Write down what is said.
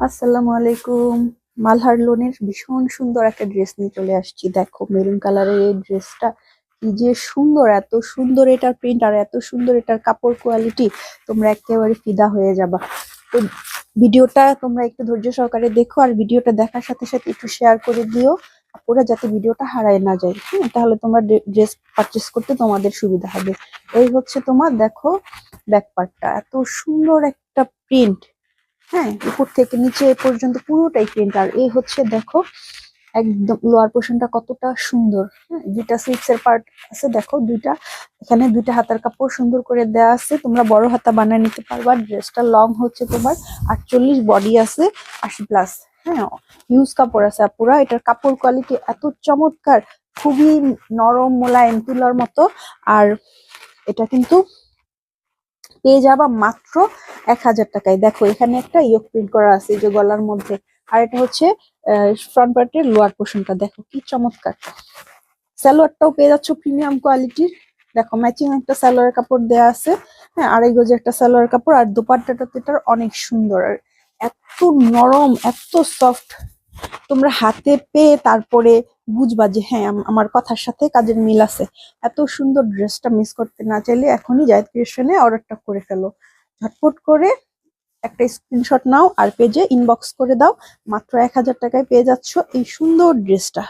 আসসালামু আলাইকুম। মালহার লোনের ভীষণ সুন্দর একটা ড্রেস নিয়ে চলে আসছি। দেখো মেরুন কালারের এই ড্রেসটা কি যে সুন্দর, এত সুন্দর এটার প্রিন্ট আর এত সুন্দর এটার কাপড় কোয়ালিটি, তোমরা একেবারে ফিদা হয়ে যাবা। তো ভিডিওটা তোমরা একটু ধৈর্য সহকারে দেখো, আর ভিডিওটা দেখার সাথে সাথে একটু শেয়ার করে দিও আপুরা, যাতে ভিডিওটা হারায় না যায়। হ্যাঁ, তাহলে তোমরা ড্রেস পারচেস করতে তোমাদের সুবিধা হবে। এই হচ্ছে তোমার, দেখো ব্যাক পার্টটা এত সুন্দর একটা প্রিন্ট। হ্যাঁ, উপর থেকে নিচে এ পর্যন্ত পুরোটাই প্রিন্ট। আর এই হচ্ছে দেখো একদম লোয়ার পোর্শনটা কতটা সুন্দর। হ্যাঁ, দুইটা স্লিপস এর পার্ট আছে, দেখো দুইটা, এখানে দুইটা হাতার কাপড় সুন্দর করে দেওয়া আছে, তোমরা বড় হাতা বানিয়ে নিতে পারবা। ড্রেসটা লং হচ্ছে তোমার 48, বডি আছে 80+। হ্যাঁ, হিউজ কাপড় আছে পুরা। এটার কাপড় কোয়ালিটি এত চমৎকার, খুবই নরম মোলায়েম তুলার মতো। আর এটা কিন্তু পেয়ে যাবা মাত্র 1000 টাকায়। দেখো এখানে একটা ইয়োক প্রিন্ট করা আছে এই যে গলার মধ্যে। আর এটা হচ্ছে ফ্রন্ট পার্টের লোয়ার পোর্শনটা, দেখো কি চমৎকার। সালোয়ারটাও পেয়ে যাচ্ছ প্রিমিয়াম কোয়ালিটির। দেখো ম্যাচিং একটা সালোয়ার কাপড় দেয়া আছে। হ্যাঁ, 2.5 গজ একটা সালোয়ার কাপড়। আর দোপাট্টাটা তো এটার অনেক সুন্দর, আর এত নরম, এত সফট। তোমরা হাতে পেয়ে তারপরে বুঝবা যে হ্যাঁ, আমার কথার সাথে কাজের মিল আছে। এত সুন্দর ড্রেসটা মিস করতে না চাইলে এখনই জায়েদ ক্রিয়েশনে অর্ডারটা করে ফেলো। ঝটপট করে একটা স্ক্রিনশট নাও আর পেজে ইনবক্স করে দাও। মাত্র 1000 টাকায় পেয়ে যাচ্ছ এই সুন্দর ড্রেসটা।